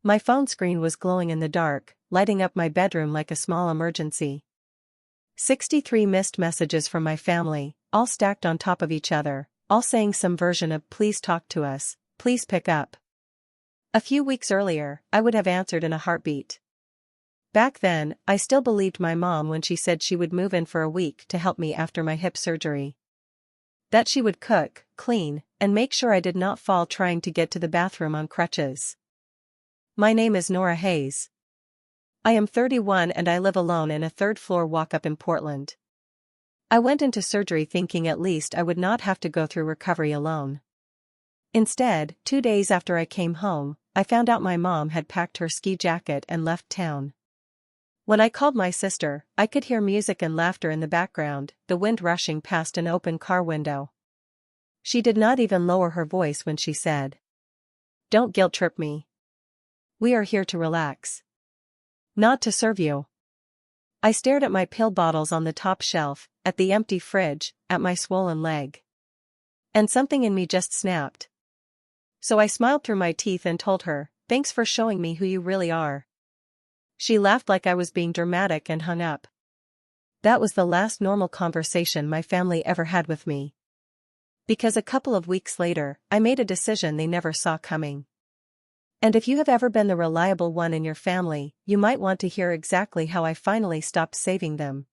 My phone screen was glowing in the dark, lighting up my bedroom like a small emergency. 63 missed messages from my family, all stacked on top of each other, all saying some version of "please talk to us, please pick up." A few weeks earlier, I would have answered in a heartbeat. Back then, I still believed my mom when she said she would move in for a week to help me after my hip surgery. That she would cook, clean, and make sure I did not fall trying to get to the bathroom on crutches. My name is Nora Hayes. I am 31 and I live alone in a third-floor walk-up in Portland. I went into surgery thinking at least I would not have to go through recovery alone. Instead, 2 days after I came home, I found out my mom had packed her ski jacket and left town. When I called my sister, I could hear music and laughter in the background, the wind rushing past an open car window. She did not even lower her voice when she said, "Don't guilt-trip me. We are here to relax. Not to serve you." I stared at my pill bottles on the top shelf, at the empty fridge, at my swollen leg. And something in me just snapped. So I smiled through my teeth and told her, "Thanks for showing me who you really are." She laughed like I was being dramatic and hung up. That was the last normal conversation my family ever had with me. Because a couple of weeks later, I made a decision they never saw coming. And if you have ever been the reliable one in your family, you might want to hear exactly how I finally stopped saving them.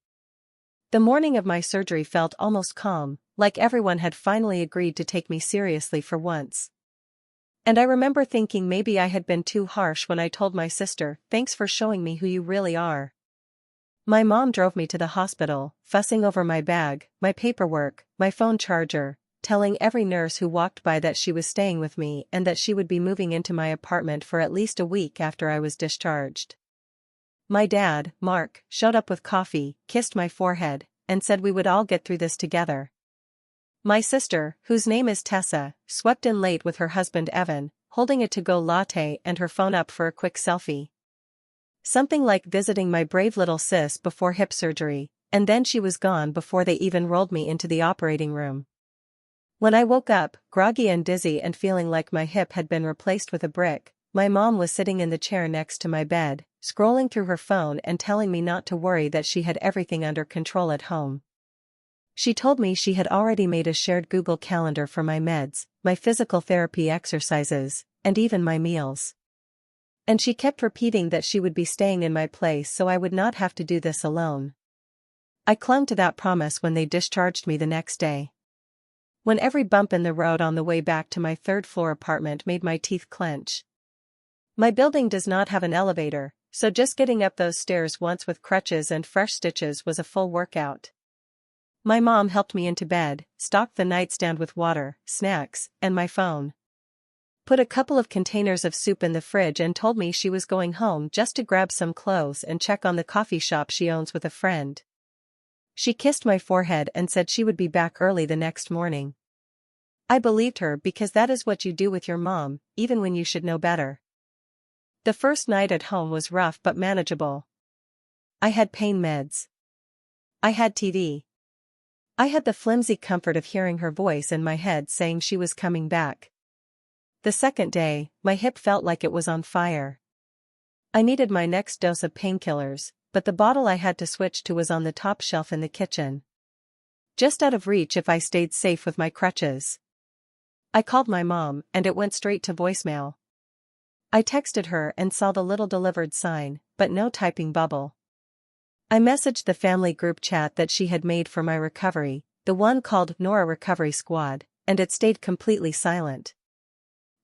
The morning of my surgery felt almost calm, like everyone had finally agreed to take me seriously for once. And I remember thinking maybe I had been too harsh when I told my sister, "Thanks for showing me who you really are." My mom drove me to the hospital, fussing over my bag, my paperwork, my phone charger, telling every nurse who walked by that she was staying with me and that she would be moving into my apartment for at least a week after I was discharged. My dad, Mark, showed up with coffee, kissed my forehead, and said we would all get through this together. My sister, whose name is Tessa, swept in late with her husband Evan, holding a to-go latte and her phone up for a quick selfie. Something like visiting my brave little sis before hip surgery, and then she was gone before they even rolled me into the operating room. When I woke up, groggy and dizzy and feeling like my hip had been replaced with a brick, my mom was sitting in the chair next to my bed, scrolling through her phone and telling me not to worry that she had everything under control at home. She told me she had already made a shared Google Calendar for my meds, my physical therapy exercises, and even my meals. And she kept repeating that she would be staying in my place so I would not have to do this alone. I clung to that promise when they discharged me the next day. When every bump in the road on the way back to my third-floor apartment made my teeth clench. My building does not have an elevator, so just getting up those stairs once with crutches and fresh stitches was a full workout. My mom helped me into bed, stocked the nightstand with water, snacks, and my phone. Put a couple of containers of soup in the fridge and told me she was going home just to grab some clothes and check on the coffee shop she owns with a friend. She kissed my forehead and said she would be back early the next morning. I believed her because that is what you do with your mom, even when you should know better. The first night at home was rough but manageable. I had pain meds. I had TV. I had the flimsy comfort of hearing her voice in my head saying she was coming back. The second day, my hip felt like it was on fire. I needed my next dose of painkillers, but the bottle I had to switch to was on the top shelf in the kitchen. Just out of reach if I stayed safe with my crutches. I called my mom, and it went straight to voicemail. I texted her and saw the little delivered sign, but no typing bubble. I messaged the family group chat that she had made for my recovery, the one called Nora Recovery Squad, and it stayed completely silent.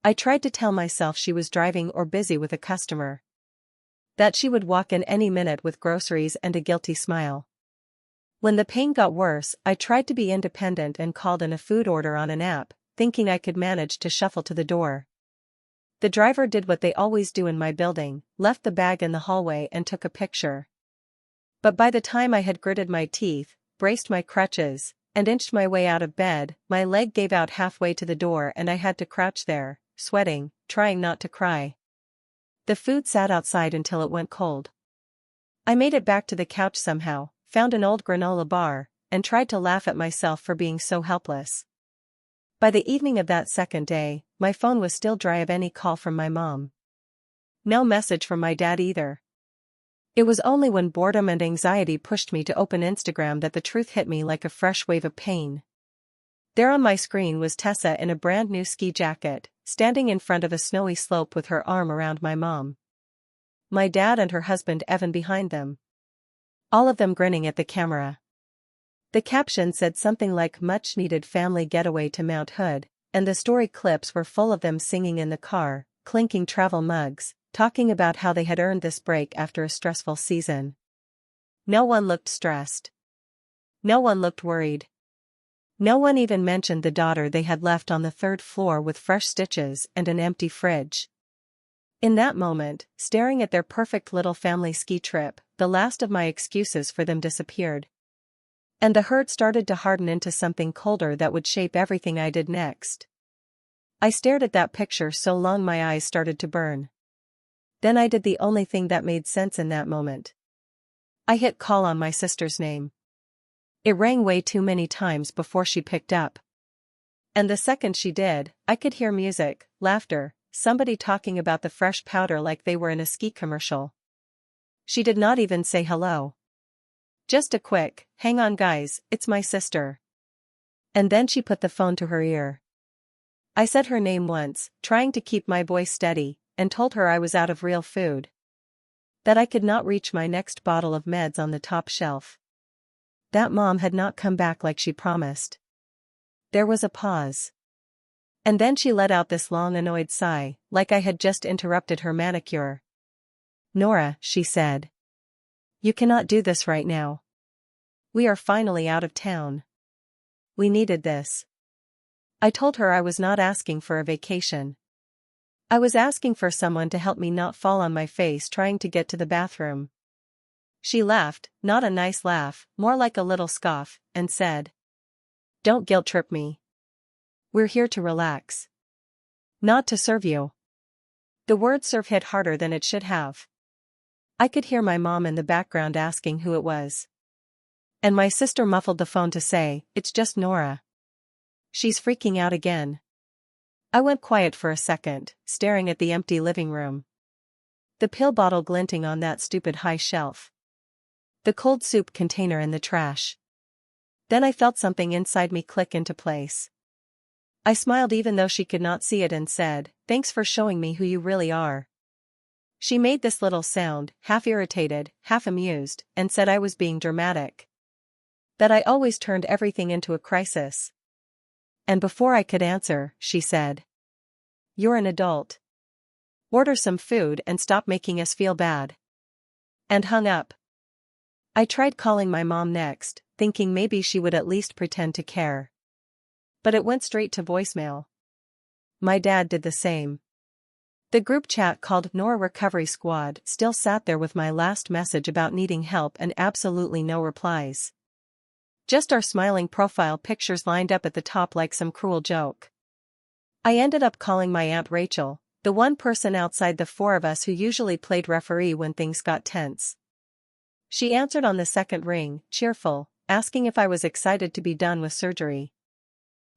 I tried to tell myself she was driving or busy with a customer. That she would walk in any minute with groceries and a guilty smile. When the pain got worse, I tried to be independent and called in a food order on an app, thinking I could manage to shuffle to the door. The driver did what they always do in my building, left the bag in the hallway and took a picture. But by the time I had gritted my teeth, braced my crutches, and inched my way out of bed, my leg gave out halfway to the door and I had to crouch there, sweating, trying not to cry. The food sat outside until it went cold. I made it back to the couch somehow, found an old granola bar, and tried to laugh at myself for being so helpless. By the evening of that second day, my phone was still dry of any call from my mom. No message from my dad either. It was only when boredom and anxiety pushed me to open Instagram that the truth hit me like a fresh wave of pain. There on my screen was Tessa in a brand new ski jacket, standing in front of a snowy slope with her arm around my mom. My dad and her husband Evan behind them. All of them grinning at the camera. The caption said something like "much-needed family getaway to Mount Hood," and the story clips were full of them singing in the car, clinking travel mugs, talking about how they had earned this break after a stressful season. No one looked stressed. No one looked worried. No one even mentioned the daughter they had left on the third floor with fresh stitches and an empty fridge. In that moment, staring at their perfect little family ski trip, the last of my excuses for them disappeared. And the hurt started to harden into something colder that would shape everything I did next. I stared at that picture so long my eyes started to burn. Then I did the only thing that made sense in that moment. I hit call on my sister's name. It rang way too many times before she picked up. And the second she did, I could hear music, laughter, somebody talking about the fresh powder like they were in a ski commercial. She did not even say hello. Just a quick, "Hang on guys, it's my sister." And then she put the phone to her ear. I said her name once, trying to keep my voice steady, and told her I was out of real food. That I could not reach my next bottle of meds on the top shelf. That mom had not come back like she promised. There was a pause. And then she let out this long annoyed sigh, like I had just interrupted her manicure. "Nora," she said. "You cannot do this right now. We are finally out of town. We needed this." I told her I was not asking for a vacation. I was asking for someone to help me not fall on my face trying to get to the bathroom. She laughed, not a nice laugh, more like a little scoff, and said, "Don't guilt trip me. We're here to relax. Not to serve you." The word serve hit harder than it should have. I could hear my mom in the background asking who it was. And my sister muffled the phone to say, "It's just Nora. She's freaking out again." I went quiet for a second, staring at the empty living room. The pill bottle glinting on that stupid high shelf. The cold soup container in the trash. Then I felt something inside me click into place. I smiled even though she could not see it and said, "Thanks for showing me who you really are." She made this little sound, half irritated, half amused, and said I was being dramatic. That I always turned everything into a crisis. And before I could answer, she said, "You're an adult. Order some food and stop making us feel bad." And hung up. I tried calling my mom next, thinking maybe she would at least pretend to care. But it went straight to voicemail. My dad did the same. The group chat called Nora Recovery Squad still sat there with my last message about needing help and absolutely no replies. Just our smiling profile pictures lined up at the top like some cruel joke. I ended up calling my Aunt Rachel, the one person outside the four of us who usually played referee when things got tense. She answered on the second ring, cheerful, asking if I was excited to be done with surgery.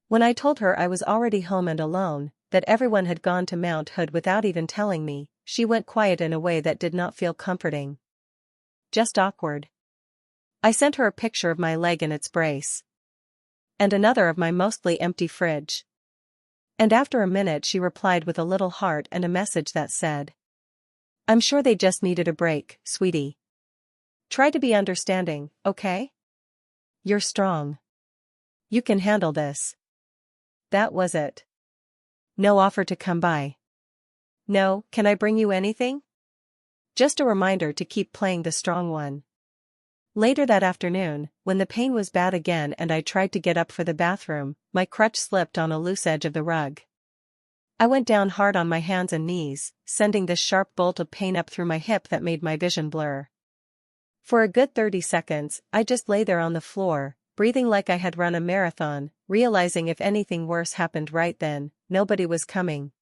When I told her I was already home and alone, that everyone had gone to Mount Hood without even telling me, she went quiet in a way that did not feel comforting. Just awkward. I sent her a picture of my leg in its brace. And another of my mostly empty fridge. And after a minute she replied with a little heart and a message that said, "I'm sure they just needed a break, sweetie. Try to be understanding, okay? You're strong. You can handle this." That was it. No offer to come by. No, "Can I bring you anything?" Just a reminder to keep playing the strong one. Later that afternoon, when the pain was bad again and I tried to get up for the bathroom, my crutch slipped on a loose edge of the rug. I went down hard on my hands and knees, sending this sharp bolt of pain up through my hip that made my vision blur. For a good 30 seconds, I just lay there on the floor, breathing like I had run a marathon, realizing if anything worse happened right then, nobody was coming.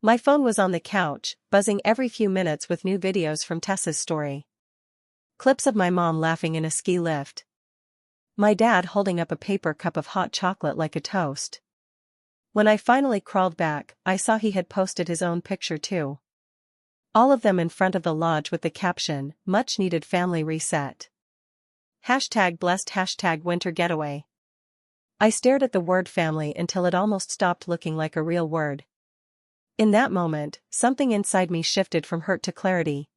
My phone was on the couch, buzzing every few minutes with new videos from Tessa's story. Clips of my mom laughing in a ski lift. My dad holding up a paper cup of hot chocolate like a toast. When I finally crawled back, I saw he had posted his own picture too. All of them in front of the lodge with the caption, "Much needed family reset. #blessed #winter getaway." I stared at the word family until it almost stopped looking like a real word. In that moment, something inside me shifted from hurt to clarity.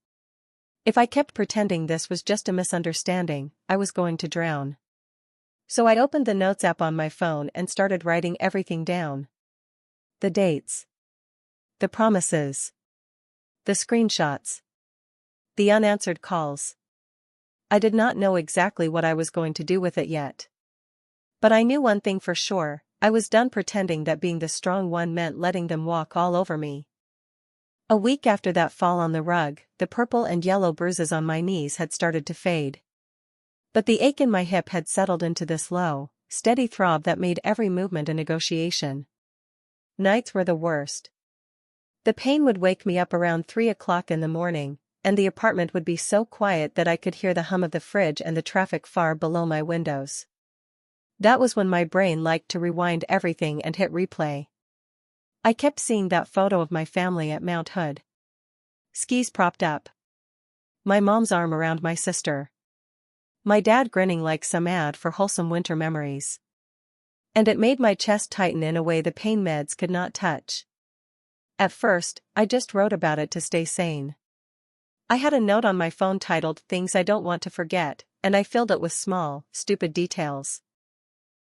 If I kept pretending this was just a misunderstanding, I was going to drown. So I opened the notes app on my phone and started writing everything down. The dates. The promises. The screenshots. The unanswered calls. I did not know exactly what I was going to do with it yet. But I knew one thing for sure, I was done pretending that being the strong one meant letting them walk all over me. A week after that fall on the rug, the purple and yellow bruises on my knees had started to fade. But the ache in my hip had settled into this low, steady throb that made every movement a negotiation. Nights were the worst. The pain would wake me up around 3 o'clock in the morning, and the apartment would be so quiet that I could hear the hum of the fridge and the traffic far below my windows. That was when my brain liked to rewind everything and hit replay. I kept seeing that photo of my family at Mount Hood. Skis propped up. My mom's arm around my sister. My dad grinning like some ad for wholesome winter memories. And it made my chest tighten in a way the pain meds could not touch. At first, I just wrote about it to stay sane. I had a note on my phone titled "Things I Don't Want to Forget," and I filled it with small, stupid details.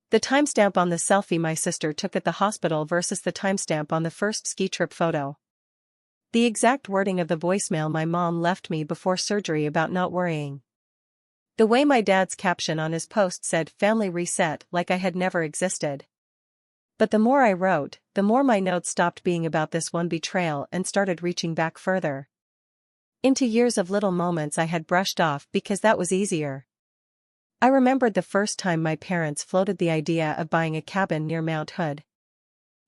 The timestamp on the selfie my sister took at the hospital versus the timestamp on the first ski trip photo. The exact wording of the voicemail my mom left me before surgery about not worrying. The way my dad's caption on his post said "Family Reset" like I had never existed. But the more I wrote, the more my notes stopped being about this one betrayal and started reaching back further. Into years of little moments I had brushed off because that was easier. I remembered the first time my parents floated the idea of buying a cabin near Mount Hood.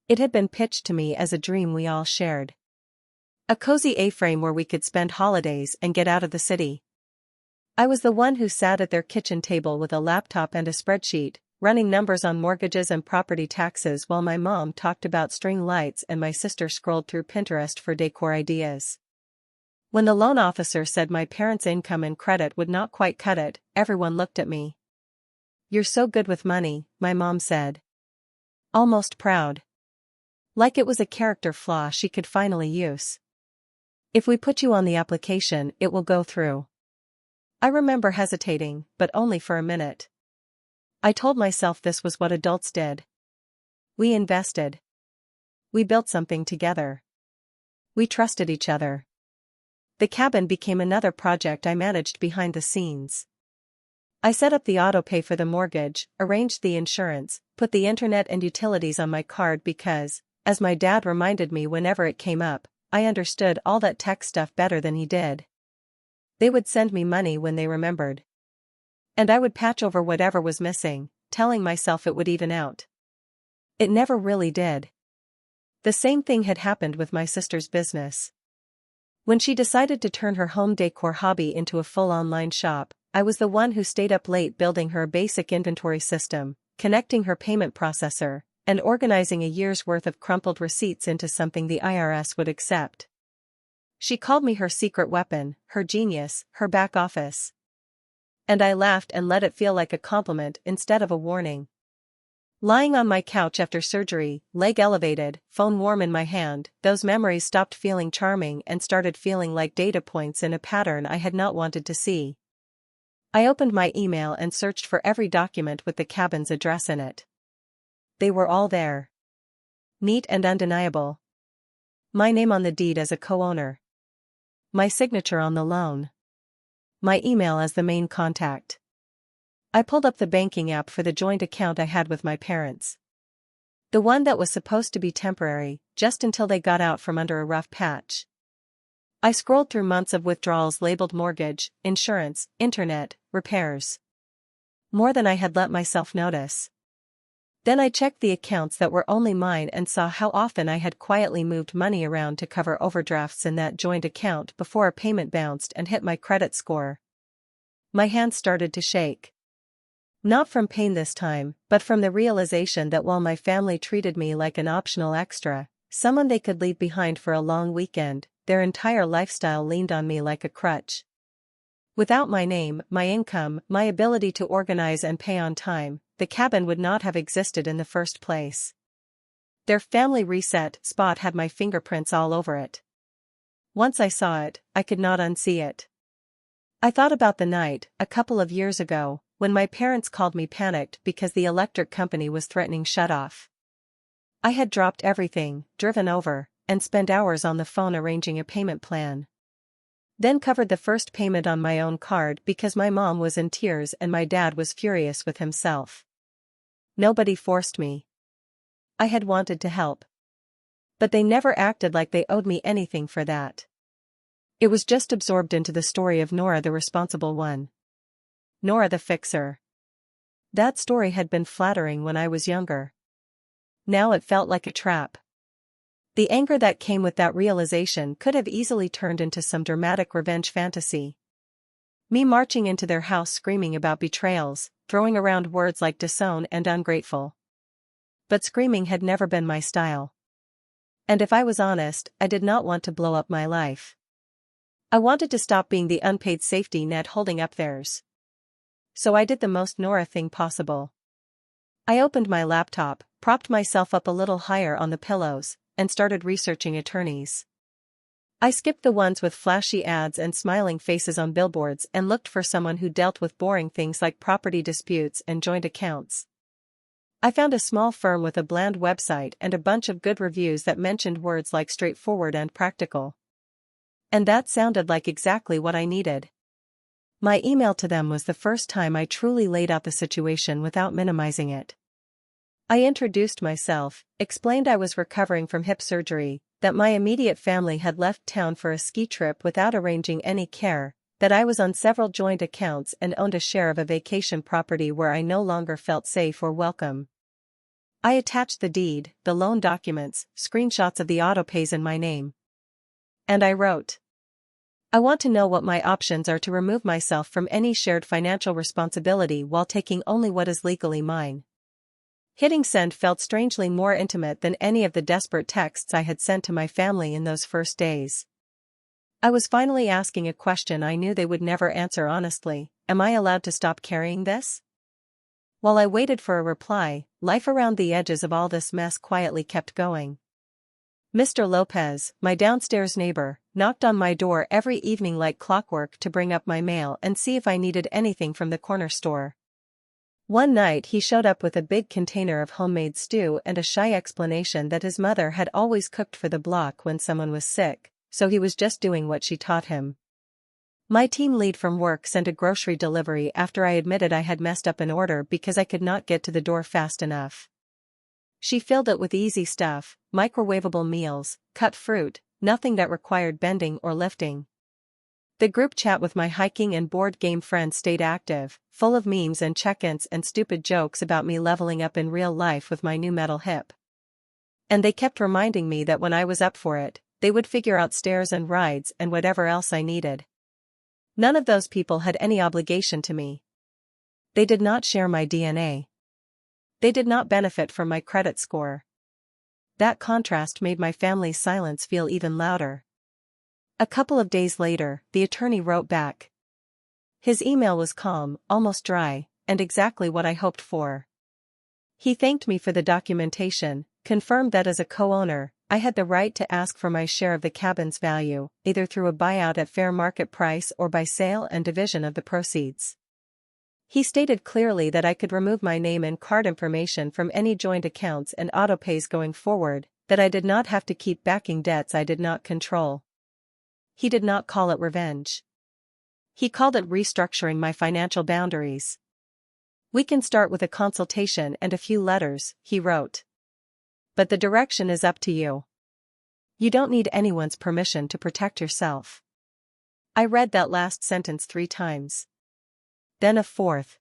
It had been pitched to me as a dream we all shared. A cozy A-frame where we could spend holidays and get out of the city. I was the one who sat at their kitchen table with a laptop and a spreadsheet, running numbers on mortgages and property taxes while my mom talked about string lights and my sister scrolled through Pinterest for decor ideas. When the loan officer said my parents' income and credit would not quite cut it, everyone looked at me. "You're so good with money," my mom said. Almost proud. Like it was a character flaw she could finally use. "If we put you on the application, it will go through." I remember hesitating, but only for a minute. I told myself this was what adults did. We invested. We built something together. We trusted each other. The cabin became another project I managed behind the scenes. I set up the autopay for the mortgage, arranged the insurance, put the internet and utilities on my card because, as my dad reminded me whenever it came up, I understood all that tech stuff better than he did. They would send me money when they remembered. And I would patch over whatever was missing, telling myself it would even out. It never really did. The same thing had happened with my sister's business. When she decided to turn her home decor hobby into a full online shop, I was the one who stayed up late building her a basic inventory system, connecting her payment processor, and organizing a year's worth of crumpled receipts into something the IRS would accept. She called me her secret weapon, her genius, her back office. And I laughed and let it feel like a compliment instead of a warning. Lying on my couch after surgery, leg elevated, phone warm in my hand, those memories stopped feeling charming and started feeling like data points in a pattern I had not wanted to see. I opened my email and searched for every document with the cabin's address in it. They were all there. Neat and undeniable. My name on the deed as a co-owner. My signature on the loan. My email as the main contact. I pulled up the banking app for the joint account I had with my parents. The one that was supposed to be temporary, just until they got out from under a rough patch. I scrolled through months of withdrawals labeled mortgage, insurance, internet, repairs. More than I had let myself notice. Then I checked the accounts that were only mine and saw how often I had quietly moved money around to cover overdrafts in that joint account before a payment bounced and hit my credit score. My hands started to shake. Not from pain this time, but from the realization that while my family treated me like an optional extra, someone they could leave behind for a long weekend, their entire lifestyle leaned on me like a crutch. Without my name, my income, my ability to organize and pay on time, the cabin would not have existed in the first place. Their family reset spot had my fingerprints all over it. Once I saw it, I could not unsee it. I thought about the night, a couple of years ago, when my parents called me panicked because the electric company was threatening shutoff. I had dropped everything, driven over, and spent hours on the phone arranging a payment plan. Then covered the first payment on my own card because my mom was in tears and my dad was furious with himself. Nobody forced me. I had wanted to help. But they never acted like they owed me anything for that. It was just absorbed into the story of Nora the responsible one. Nora the fixer. That story had been flattering when I was younger. Now it felt like a trap. The anger that came with that realization could have easily turned into some dramatic revenge fantasy. Me marching into their house screaming about betrayals, throwing around words like disown and ungrateful. But screaming had never been my style. And if I was honest, I did not want to blow up my life. I wanted to stop being the unpaid safety net holding up theirs. So I did the most Nora thing possible. I opened my laptop, propped myself up a little higher on the pillows, and started researching attorneys. I skipped the ones with flashy ads and smiling faces on billboards and looked for someone who dealt with boring things like property disputes and joint accounts. I found a small firm with a bland website and a bunch of good reviews that mentioned words like straightforward and practical. And that sounded like exactly what I needed. My email to them was the first time I truly laid out the situation without minimizing it. I introduced myself, explained I was recovering from hip surgery, that my immediate family had left town for a ski trip without arranging any care, that I was on several joint accounts and owned a share of a vacation property where I no longer felt safe or welcome. I attached the deed, the loan documents, screenshots of the autopays in my name. And I wrote, I want to know what my options are to remove myself from any shared financial responsibility while taking only what is legally mine. Hitting send felt strangely more intimate than any of the desperate texts I had sent to my family in those first days. I was finally asking a question I knew they would never answer honestly: am I allowed to stop carrying this? While I waited for a reply, life around the edges of all this mess quietly kept going. Mr. Lopez, my downstairs neighbor, knocked on my door every evening like clockwork to bring up my mail and see if I needed anything from the corner store. One night he showed up with a big container of homemade stew and a shy explanation that his mother had always cooked for the block when someone was sick, so he was just doing what she taught him. My team lead from work sent a grocery delivery after I admitted I had messed up an order because I could not get to the door fast enough. She filled it with easy stuff, microwavable meals, cut fruit, nothing that required bending or lifting. The group chat with my hiking and board game friends stayed active, full of memes and check-ins and stupid jokes about me leveling up in real life with my new metal hip. And they kept reminding me that when I was up for it, they would figure out stairs and rides and whatever else I needed. None of those people had any obligation to me. They did not share my DNA. They did not benefit from my credit score. That contrast made my family's silence feel even louder. A couple of days later, the attorney wrote back. His email was calm, almost dry, and exactly what I hoped for. He thanked me for the documentation, confirmed that as a co-owner, I had the right to ask for my share of the cabin's value, either through a buyout at fair market price or by sale and division of the proceeds. He stated clearly that I could remove my name and card information from any joint accounts and autopays going forward, that I did not have to keep backing debts I did not control. He did not call it revenge. He called it restructuring my financial boundaries. We can start with a consultation and a few letters, he wrote. But the direction is up to you. You don't need anyone's permission to protect yourself. I read that last sentence 3 times. Then a fourth.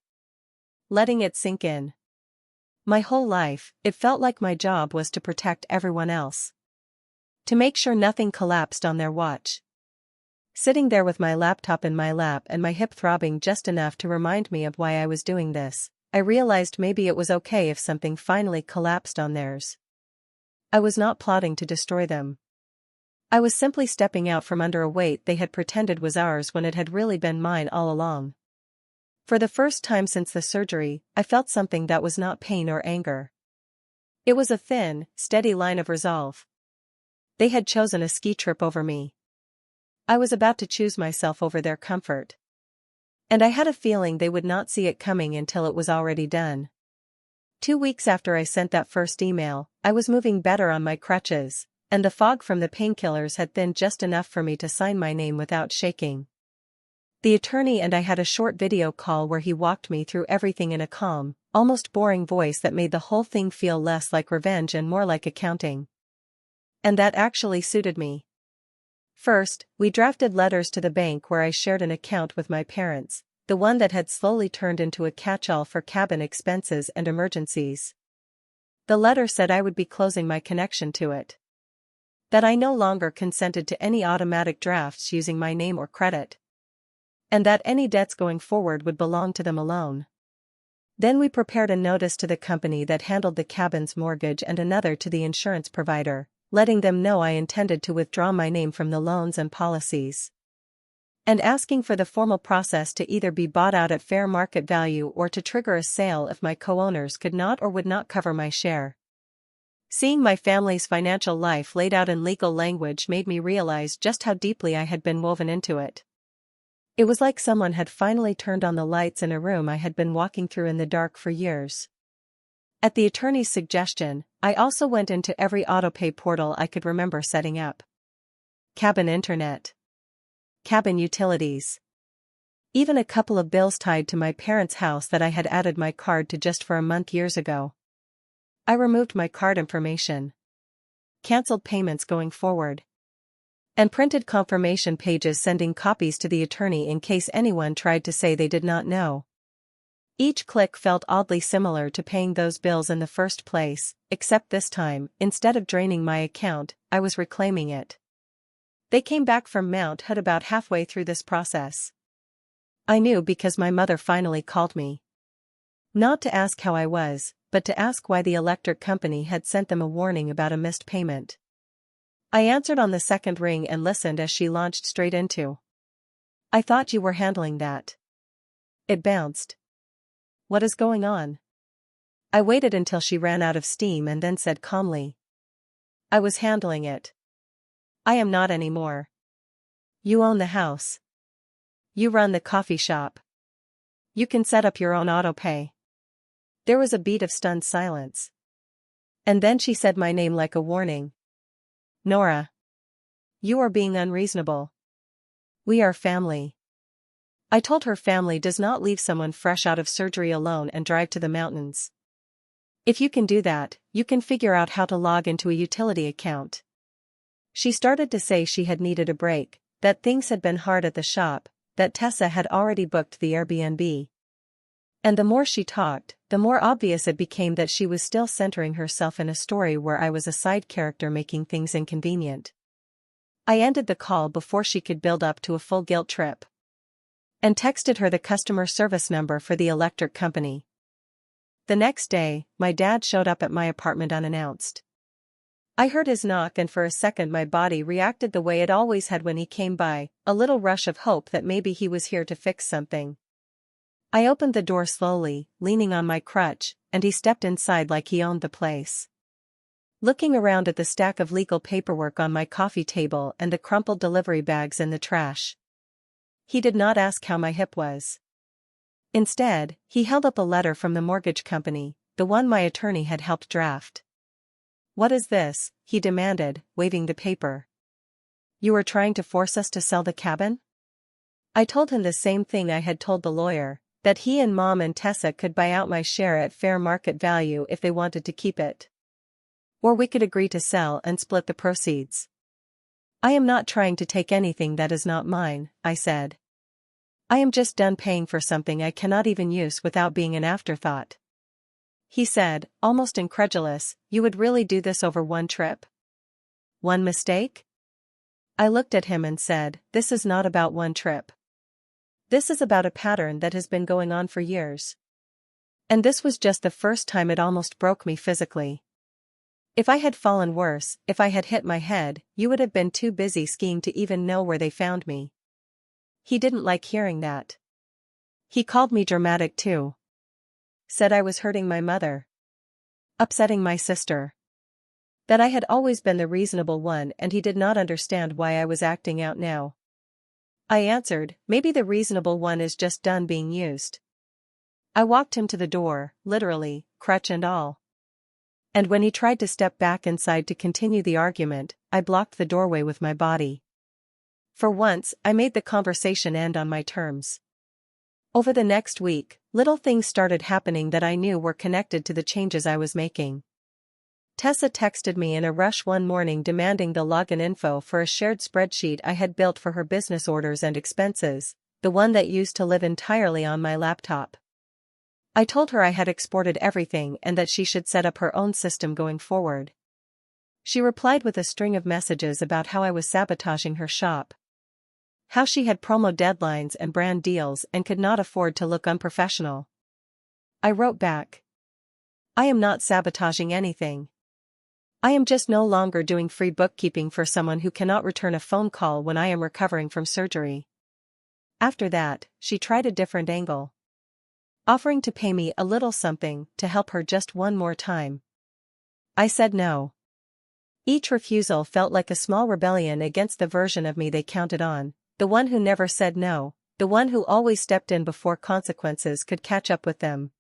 Letting it sink in. My whole life, it felt like my job was to protect everyone else. To make sure nothing collapsed on their watch. Sitting there with my laptop in my lap and my hip throbbing just enough to remind me of why I was doing this, I realized maybe it was okay if something finally collapsed on theirs. I was not plotting to destroy them. I was simply stepping out from under a weight they had pretended was ours when it had really been mine all along. For the first time since the surgery, I felt something that was not pain or anger. It was a thin, steady line of resolve. They had chosen a ski trip over me. I was about to choose myself over their comfort. And I had a feeling they would not see it coming until it was already done. 2 weeks after I sent that first email, I was moving better on my crutches, and the fog from the painkillers had thinned just enough for me to sign my name without shaking. The attorney and I had a short video call where he walked me through everything in a calm, almost boring voice that made the whole thing feel less like revenge and more like accounting. And that actually suited me. First, we drafted letters to the bank where I shared an account with my parents, the one that had slowly turned into a catch-all for cabin expenses and emergencies. The letter said I would be closing my connection to it. That I no longer consented to any automatic drafts using my name or credit. And that any debts going forward would belong to them alone. Then we prepared a notice to the company that handled the cabin's mortgage and another to the insurance provider, letting them know I intended to withdraw my name from the loans and policies. And asking for the formal process to either be bought out at fair market value or to trigger a sale if my co-owners could not or would not cover my share. Seeing my family's financial life laid out in legal language made me realize just how deeply I had been woven into it. It was like someone had finally turned on the lights in a room I had been walking through in the dark for years. At the attorney's suggestion, I also went into every autopay portal I could remember setting up. Cabin internet. Cabin utilities. Even a couple of bills tied to my parents' house that I had added my card to just for a month years ago. I removed my card information. Cancelled payments going forward. And printed confirmation pages sending copies to the attorney in case anyone tried to say they did not know. Each click felt oddly similar to paying those bills in the first place, except this time, instead of draining my account, I was reclaiming it. They came back from Mount Hood about halfway through this process. I knew because my mother finally called me. Not to ask how I was, but to ask why the electric company had sent them a warning about a missed payment. I answered on the second ring and listened as she launched straight into. "I thought you were handling that." It bounced. "What is going on?" I waited until she ran out of steam and then said calmly. "I was handling it. I am not anymore. You own the house. You run the coffee shop. You can set up your own autopay." There was a beat of stunned silence. And then she said my name like a warning. "Nora. You are being unreasonable. We are family." I told her family does not leave someone fresh out of surgery alone and drive to the mountains. If you can do that, you can figure out how to log into a utility account. She started to say she had needed a break, that things had been hard at the shop, that Tessa had already booked the Airbnb. And the more she talked, the more obvious it became that she was still centering herself in a story where I was a side character making things inconvenient. I ended the call before she could build up to a full guilt trip. And texted her the customer service number for the electric company. The next day, my dad showed up at my apartment unannounced. I heard his knock and for a second my body reacted the way it always had when he came by, a little rush of hope that maybe he was here to fix something. I opened the door slowly, leaning on my crutch, and he stepped inside like he owned the place. Looking around at the stack of legal paperwork on my coffee table and the crumpled delivery bags in the trash. He did not ask how my hip was. Instead, he held up a letter from the mortgage company, the one my attorney had helped draft. "What is this?" he demanded, waving the paper. "You are trying to force us to sell the cabin?" I told him the same thing I had told the lawyer, that he and Mom and Tessa could buy out my share at fair market value if they wanted to keep it. Or we could agree to sell and split the proceeds. "I am not trying to take anything that is not mine," I said. "I am just done paying for something I cannot even use without being an afterthought." He said, almost incredulous, "You would really do this over one trip? One mistake?" I looked at him and said, "This is not about one trip. This is about a pattern that has been going on for years. And this was just the first time it almost broke me physically." If I had fallen worse, if I had hit my head, you would have been too busy skiing to even know where they found me. He didn't like hearing that. He called me dramatic too. Said I was hurting my mother. Upsetting my sister. That I had always been the reasonable one and he did not understand why I was acting out now. I answered, maybe the reasonable one is just done being used. I walked him to the door, literally, crutch and all. And when he tried to step back inside to continue the argument, I blocked the doorway with my body. For once, I made the conversation end on my terms. Over the next week, little things started happening that I knew were connected to the changes I was making. Tessa texted me in a rush one morning demanding the login info for a shared spreadsheet I had built for her business orders and expenses, the one that used to live entirely on my laptop. I told her I had exported everything and that she should set up her own system going forward. She replied with a string of messages about how I was sabotaging her shop. How she had promo deadlines and brand deals and could not afford to look unprofessional. I wrote back. I am not sabotaging anything. I am just no longer doing free bookkeeping for someone who cannot return a phone call when I am recovering from surgery. After that, she tried a different angle. Offering to pay me a little something to help her just one more time. I said no. Each refusal felt like a small rebellion against the version of me they counted on. The one who never said no, the one who always stepped in before consequences could catch up with them.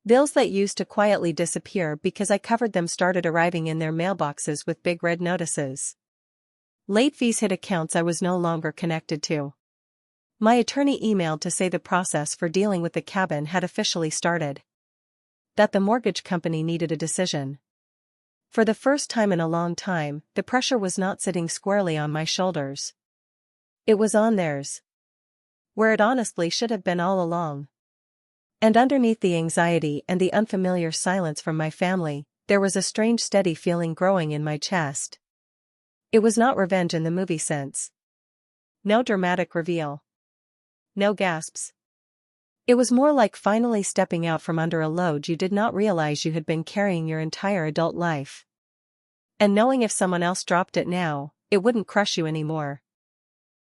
Bills that used to quietly disappear because I covered them started arriving in their mailboxes with big red notices. Late fees hit accounts I was no longer connected to. My attorney emailed to say the process for dealing with the cabin had officially started. That the mortgage company needed a decision. For the first time in a long time, the pressure was not sitting squarely on my shoulders. It was on theirs. Where it honestly should have been all along. And underneath the anxiety and the unfamiliar silence from my family, there was a strange steady feeling growing in my chest. It was not revenge in the movie sense. No dramatic reveal. No gasps. It was more like finally stepping out from under a load you did not realize you had been carrying your entire adult life. And knowing if someone else dropped it now, it wouldn't crush you anymore.